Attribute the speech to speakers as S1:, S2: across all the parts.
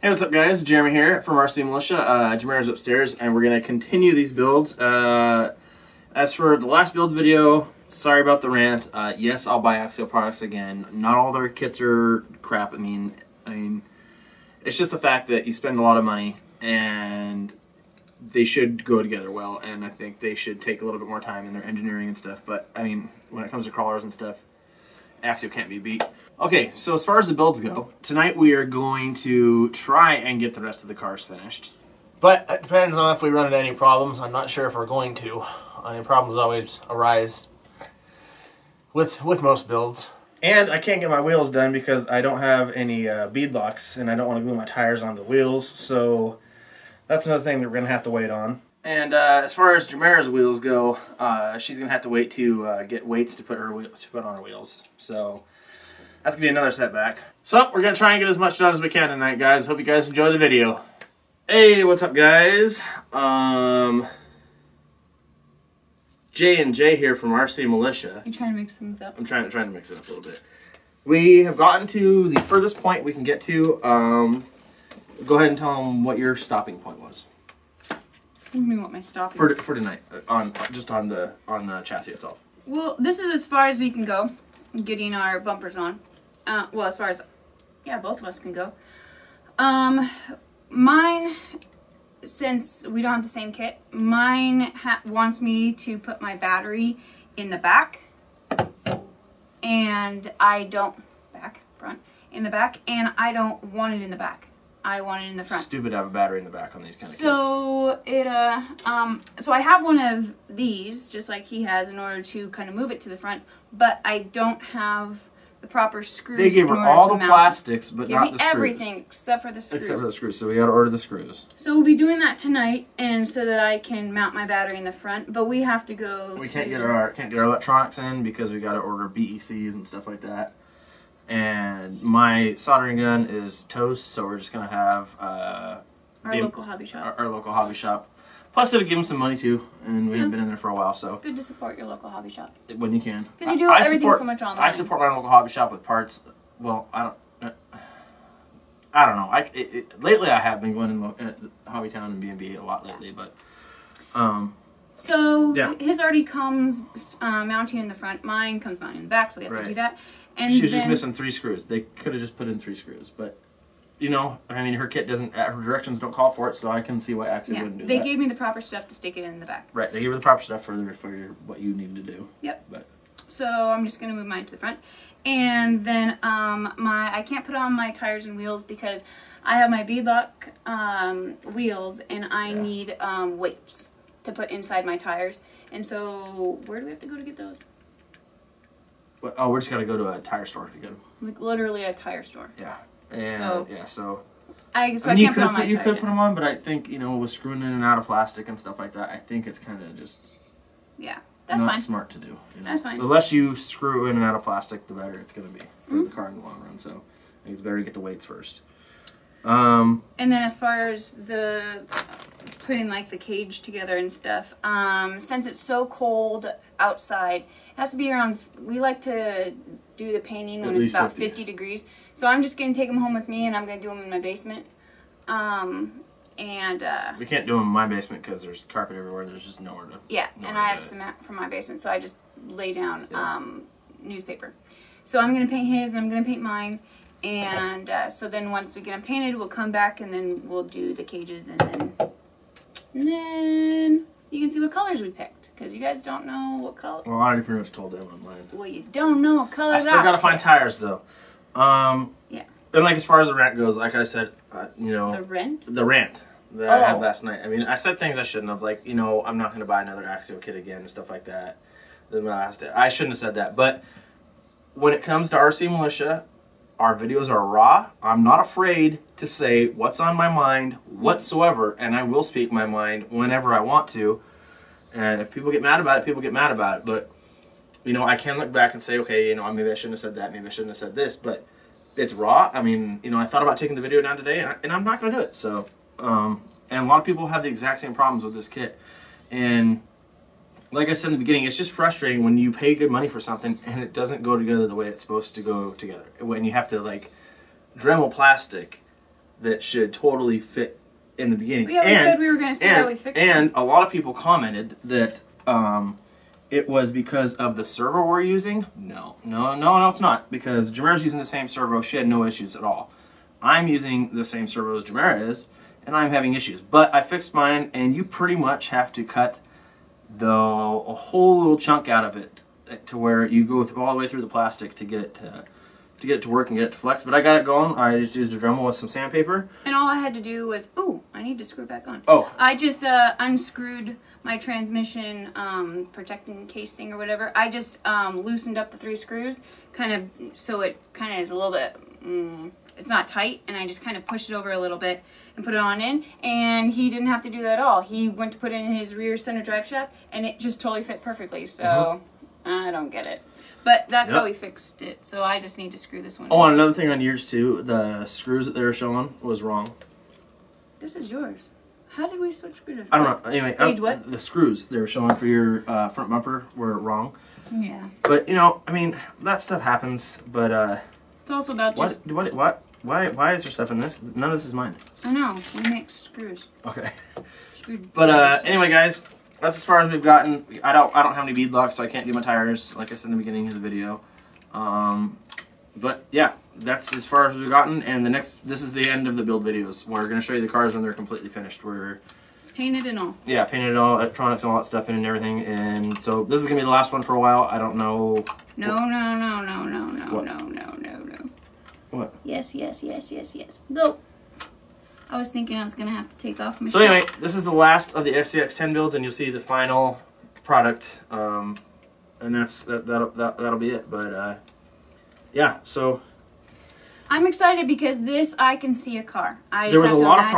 S1: Hey, what's up guys? Jeremy here from RC Militia. Jameer's upstairs and we're going to continue these builds. As for the last build video, sorry about the rant. Yes, I'll buy Axial products again. Not all their kits are crap. I mean, it's just the fact that you spend a lot of money and they should go together well, and I think they should take a little bit more time in their engineering and stuff. But, I mean, when it comes to crawlers and stuff, Axial can't be beat. Okay, so as far as the builds go, tonight we are going to try and get the rest of the cars finished. But it depends on if we run into any problems. I'm not sure if we're going to. I mean, problems always arise with most builds. And I can't get my wheels done because I don't have any bead locks, and I don't want to glue my tires onto the wheels, so that's another thing that we're going to have to wait on. And as far as Jameer's wheels go, she's going to have to wait to get weights to put on her wheels. So that's going to be another setback. So we're going to try and get as much done as we can tonight, guys. Hope you guys enjoy the video. Hey, what's up, guys? J&J here from RC Militia.
S2: You trying to mix things up?
S1: I'm trying to mix it up a little bit. We have gotten to the furthest point we can get to. Go ahead and tell them what your stopping point was.
S2: What do you mean what my stopping
S1: for tonight, just on the chassis itself.
S2: Well, this is as far as we can go, getting our bumpers on. Well, as far as, yeah, both of us can go. Mine, since we don't have the same kit, mine wants me to put my battery in the back, and I don't, in the back, and I don't want it in the back. I want it in the front.
S1: Stupid to have a battery in the back on these kind of kits.
S2: So I have one of these, just like he has, in order to kind of move it to the front, but I don't have the proper screws.
S1: They gave her all the plastics, but not the screws.
S2: Everything except for the screws.
S1: Except for the screws, so we got to order the screws.
S2: So we'll be doing that tonight, and so that I can mount my battery in the front. But we have to go.
S1: We can't get our electronics in because we got to order BECs and stuff like that. And my soldering gun is toast, so we're just gonna have
S2: our local hobby shop.
S1: Our local hobby shop. Plus, it'll give them some money too, and we haven't been in there for a while, so
S2: it's good to support your local hobby shop
S1: when you can.
S2: Because you do everything so much online.
S1: I support my local hobby shop with parts. Well, I don't know. Lately, I have been going in Hobby Town and B&B a lot lately, but
S2: so
S1: yeah.
S2: His already comes mounting in the front. Mine comes mounting in the back, so we have to do that. And
S1: she was just missing 3 screws. They could have just put in 3 screws, but you know, I mean, her kit doesn't, her directions don't call for it, so I can see why Axial wouldn't do that.
S2: They gave me the proper stuff to stick it in the back.
S1: Right, they gave her the proper stuff for what you needed to do.
S2: Yep.
S1: But
S2: so I'm just gonna move mine to the front, and then I can't put on my tires and wheels because I have my beadlock wheels, and I need weights to put inside my tires. And so where do we have to go to get those?
S1: Oh, we're just gonna go to a tire store to get them.
S2: Like literally a tire store.
S1: Yeah, and so
S2: I can't put on my tires.
S1: You could put them on, but I think, you know, with screwing in and out of plastic and stuff like that, I think it's kind of just
S2: that's
S1: not
S2: fine.
S1: smart to do. You know?
S2: That's fine.
S1: The less you screw in and out of plastic, the better it's gonna be for the car in the long run. So I think it's better to get the weights first.
S2: And then as far as the putting like the cage together and stuff, since it's so cold outside, it has to be around, we like to do the painting when it's about 50 degrees. So I'm just going to take them home with me, and I'm going to do them in my basement. We
S1: can't do them in my basement because there's carpet everywhere. There's just nowhere to.
S2: Yeah, and I have cement from my basement, so I just lay down newspaper. So I'm going to paint his, and I'm going to paint mine. And so then once we get them painted, we'll come back, and then we'll do the cages, and then you can see what colors we picked, because you guys don't know what color.
S1: Well, I already pretty much told them online.
S2: Well, you don't know what colors.
S1: I still gotta find tires though.
S2: Yeah.
S1: And like as far as the rant goes, like I said, you know.
S2: The rant.
S1: The rant that I had last night. I mean, I said things I shouldn't have, like, you know, I'm not gonna buy another Axial kit again and stuff like that. I shouldn't have said that, but when it comes to RC Militia, our videos are raw. I'm not afraid to say what's on my mind whatsoever, and I will speak my mind whenever I want to. And if people get mad about it, people get mad about it. But, you know, I can look back and say, okay, you know, maybe I shouldn't have said that, maybe I shouldn't have said this, but it's raw. I mean, you know, I thought about taking the video down today, and I'm not going to do it. So, and a lot of people have the exact same problems with this kit. And like I said in the beginning, it's just frustrating when you pay good money for something and it doesn't go together the way it's supposed to go together. When you have to, like, Dremel plastic that should totally fit in the beginning.
S2: Yeah, we said we were going to see how we fixed it.
S1: And a lot of people commented that it was because of the servo we're using. No, it's not. Because Jamera's using the same servo. She had no issues at all. I'm using the same servo as Jamera is, and I'm having issues. But I fixed mine, and you pretty much have to cut a whole little chunk out of it to where you go all the way through the plastic to get it to work and get it to flex. But I got it going. I just used a Dremel with some sandpaper.
S2: And all I had to do was, ooh, I need to screw it back on.
S1: Oh.
S2: I just unscrewed my transmission protecting case thing or whatever. I just loosened up the 3 screws, kind of, so it kind of is a little bit, it's not tight, and I just kind of pushed it over a little bit and put it on in, and he didn't have to do that at all. He went to put in his rear center drive shaft, and it just totally fit perfectly, so I don't get it. But that's how we fixed it, so I just need to screw this one in.
S1: Oh, and another thing on yours too, the screws that they were showing was wrong.
S2: This is yours. How did we switch screws?
S1: I don't know. Anyway,
S2: what?
S1: The screws they were showing for your front bumper were wrong.
S2: Yeah.
S1: But, you know, I mean, that stuff happens, but
S2: it's also about just...
S1: Why is there stuff in this? None of this is mine.
S2: I know. We make screws.
S1: Okay. But anyway, guys, that's as far as we've gotten. I don't have any bead locks, so I can't do my tires, like I said in the beginning of the video. But yeah, that's as far as we've gotten. And this is the end of the build videos. We're going to show you the cars when they're completely finished. We're
S2: painted and all. Yeah,
S1: painted and all, electronics and all that stuff in and everything. And so this is going to be the last one for a while. I don't know.
S2: No.
S1: What?
S2: Yes. Go. I was thinking I was going to have to take off my
S1: So anyway, this is the last of the SCX10 builds, and you'll see the final product. And that'll be it. But yeah, so
S2: I'm excited because this I can see a car.
S1: There was a lot of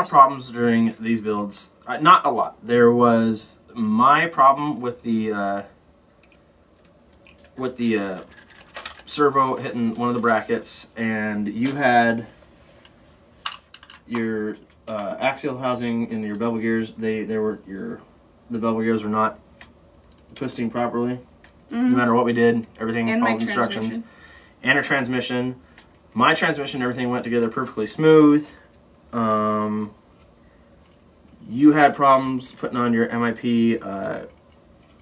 S1: problems during these builds. Not a lot. There was my problem with the servo hitting one of the brackets, and you had your axial housing and your bevel gears. The bevel gears were not twisting properly. No matter what we did, everything followed instructions. And a transmission. My transmission, everything went together perfectly smooth. You had problems putting on your MIP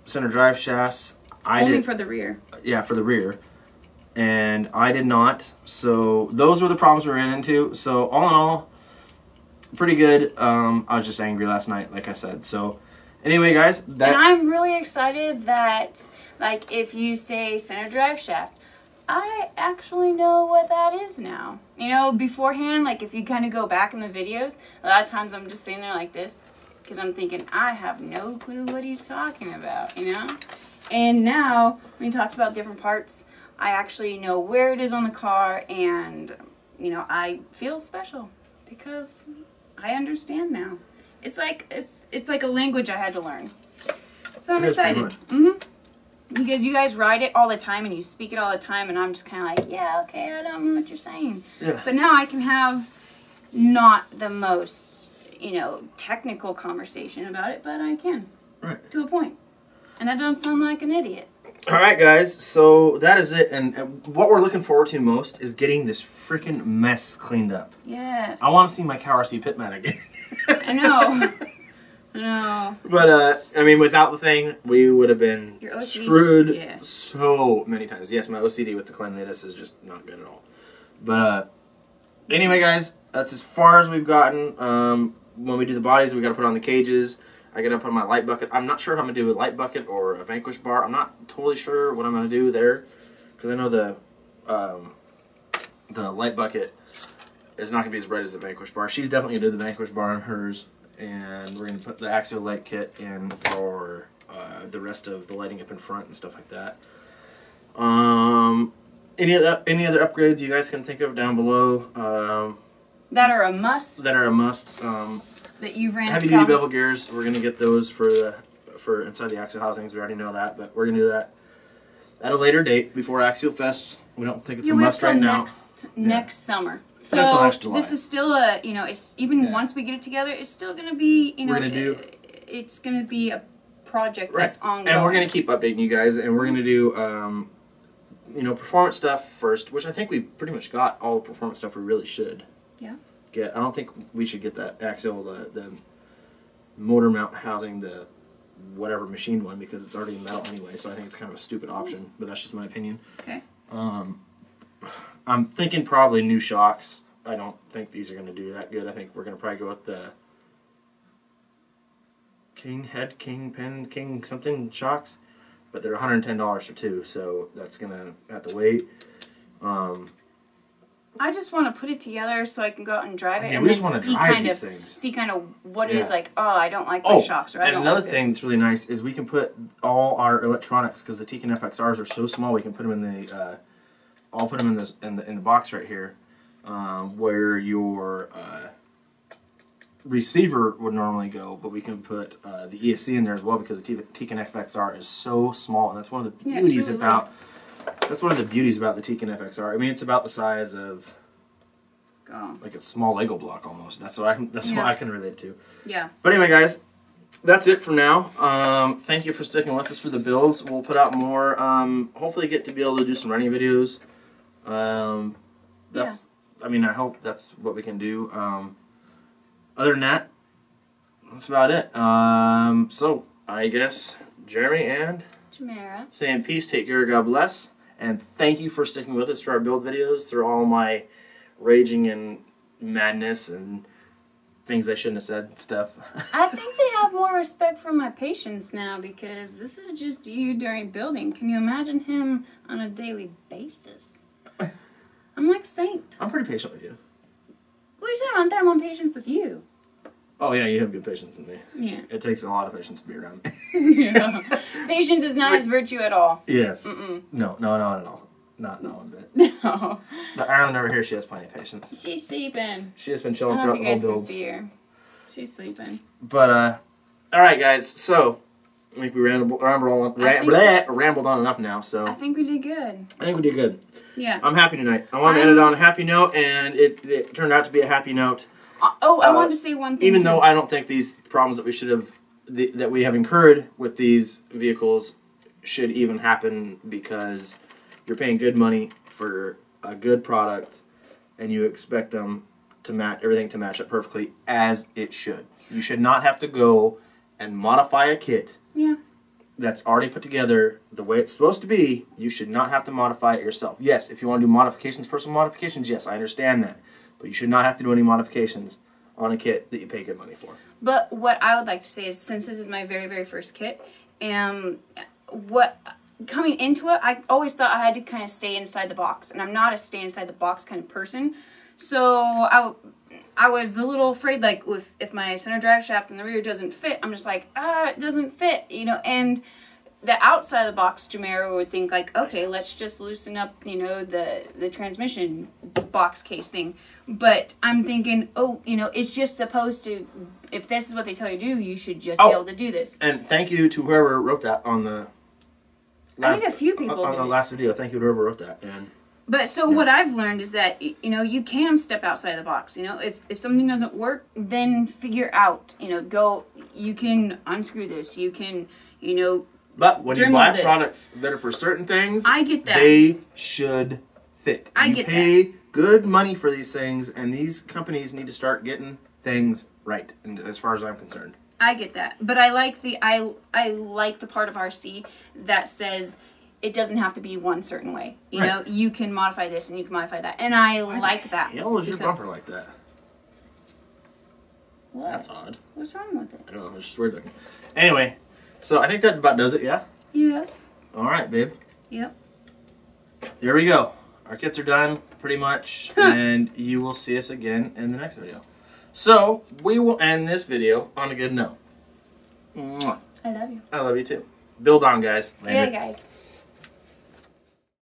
S1: center drive shafts.
S2: Only for the rear.
S1: Yeah, for the rear. And I did not. So those were the problems we ran into. So all in all, pretty good. I was just angry last night, like I said. So anyway, guys.
S2: And I'm really excited that, like, if you say center drive shaft, I actually know what that is now. You know, beforehand, like, if you kind of go back in the videos, a lot of times I'm just sitting there like this because I'm thinking, I have no clue what he's talking about, you know? And now, when he talks about different parts, I actually know where it is on the car, and, you know, I feel special because I understand now. It's like a language I had to learn. So I'm excited. Because you guys ride it all the time and you speak it all the time, and I'm just kind of like, yeah, okay, I don't know what you're saying.
S1: Yeah.
S2: But now I can have not the most, you know, technical conversation about it, but I can.
S1: Right.
S2: To a point. And I don't sound like an idiot.
S1: Alright, guys, so that is it. And what we're looking forward to most is getting this freaking mess cleaned up.
S2: Yes.
S1: I want to see my KRC pit mat again.
S2: I know. No.
S1: But, I mean, without the thing, we would have been screwed so many times. Yes, my OCD with the cleanliness is just not good at all. But, anyway, guys, that's as far as we've gotten. When we do the bodies, we got to put on the cages. I got to put on my light bucket. I'm not sure if I'm going to do a light bucket or a Vanquish bar. I'm not totally sure what I'm going to do there. Because I know the light bucket is not going to be as bright as the Vanquish bar. She's definitely going to do the Vanquish bar on hers. And we're going to put the axial light kit in for the rest of the lighting up in front and stuff like that. Any other upgrades you guys can think of down below?
S2: That are a must.
S1: That are a must.
S2: That you've ran.
S1: Heavy duty bevel gears. We're going to get those for inside the axial housings. We already know that, but we're going to do that at a later date before Axial Fest. We don't think it's a must right now.
S2: Next summer. So this is still a, you know, it's even once we get it together, it's still going to be, you know, it's going to be a project that's ongoing.
S1: And we're going to keep updating you guys, and we're going to do, you know, performance stuff first, which I think we've pretty much got all the performance stuff we really should.
S2: Yeah.
S1: get. I don't think we should get that axial, the motor mount housing, the whatever machined one, because it's already metal anyway. So I think it's kind of a stupid option, but that's just my opinion.
S2: Okay.
S1: I'm thinking probably new shocks. I don't think these are going to do that good. I think we're going to probably go with the King Head, King Pen, King something shocks, but they're $110 for two, so that's going to have to wait.
S2: I just want to put it together so I can go out and drive it,
S1: Yeah,
S2: and
S1: we
S2: then
S1: just want to
S2: see
S1: drive
S2: kind
S1: these
S2: of
S1: things.
S2: see kind of what it
S1: Yeah.
S2: is like. Oh, I don't like my shocks, or I
S1: and
S2: don't
S1: another
S2: like
S1: thing
S2: this.
S1: that's really nice is we can put all our electronics, because the Tekin FXRs are so small, we can put them in the. I'll put them in this in the box right here, where your receiver would normally go, but we can put the ESC in there as well, because the Tekin FXR is so small, and that's one of the beauties
S2: really
S1: about. That's one of the beauties about the Tekin FXR. I mean, it's about the size of like a small Lego block almost. That's what I can relate to.
S2: Yeah.
S1: But anyway, guys, that's it for now. Thank you for sticking with us for the builds. We'll put out more. Hopefully, get to be able to do some running videos. That's. I mean, I hope that's what we can do. Other than that, that's about it. So I guess Jeremy and
S2: Jamera
S1: saying peace, take care, God bless, and thank you for sticking with us through our build videos, through all my raging and madness and things I shouldn't have said stuff.
S2: I think they have more respect for my patience now, because this is just you during building. Can you imagine him on a daily basis? I'm like Saint.
S1: I'm pretty patient with you.
S2: What are you talking about? I'm on patience with you.
S1: Oh yeah, you have good patience with me.
S2: Yeah.
S1: It takes a lot of patience to be around me.
S2: Yeah. Patience is not his virtue at all.
S1: Yes. No, not at all. Not one bit.
S2: No.
S1: But Ireland over here, she has plenty of patience.
S2: She's sleeping.
S1: She has been
S2: I
S1: chilling
S2: don't know
S1: throughout
S2: if
S1: the
S2: you
S1: whole
S2: guys can
S1: build.
S2: see her. She's sleeping.
S1: But all right, guys. So I think we rambled on enough now. So
S2: I think we did good.
S1: I think we did good.
S2: Yeah.
S1: I'm happy tonight. I wanted to end it on a happy note, and it turned out to be a happy note.
S2: I wanted to say one thing.
S1: Even though I don't think these problems that we should have, that we have incurred with these vehicles, should even happen, because you're paying good money for a good product, and you expect them to match everything to match up perfectly as it should. You should not have to go and modify a kit.
S2: Yeah.
S1: That's already put together the way it's supposed to be. You should not have to modify it yourself. Yes, if you want to do modifications, personal modifications, yes, I understand that. But you should not have to do any modifications on a kit that you pay good money for.
S2: But what I would like to say is, since this is my very, very first kit, coming into it, I always thought I had to kind of stay inside the box, and I'm not a stay inside the box kind of person. So I was a little afraid, like, if my center drive shaft in the rear doesn't fit, I'm just like, it doesn't fit, you know. And the outside of the box, Jamera would think like, okay, let's just loosen up, you know, the transmission box case thing. But I'm thinking, oh, you know, it's just supposed to, if this is what they tell you to do, you should just be able to do this.
S1: And thank you to whoever wrote that on the last,
S2: I think a few people
S1: on
S2: did
S1: the last video. Thank you to whoever wrote that. And
S2: but so what I've learned is that, you know, you can step outside the box. You know, if something doesn't work, then figure out, you know, you can unscrew this. You can, you know,
S1: but when you buy products that are for certain things,
S2: I get that.
S1: They should fit.
S2: I
S1: you
S2: get
S1: pay
S2: that.
S1: good money for these things, and these companies need to start getting things right, and as far as I'm concerned.
S2: I get that. But I like I like the part of RC that says it doesn't have to be one certain way. You know, you can modify this and you can modify that. And I like that.
S1: Why the hell is your bumper like that?
S2: What?
S1: That's odd.
S2: What's wrong with it?
S1: I don't know, it's just weird looking. Anyway, so I think that about does it, yeah?
S2: Yes.
S1: Alright, babe.
S2: Yep.
S1: There we go. Our kits are done, pretty much, and you will see us again in the next video. So, we will end this video on a good note. Mwah.
S2: I love you.
S1: I love you too. Build on, guys.
S2: Yeah, guys.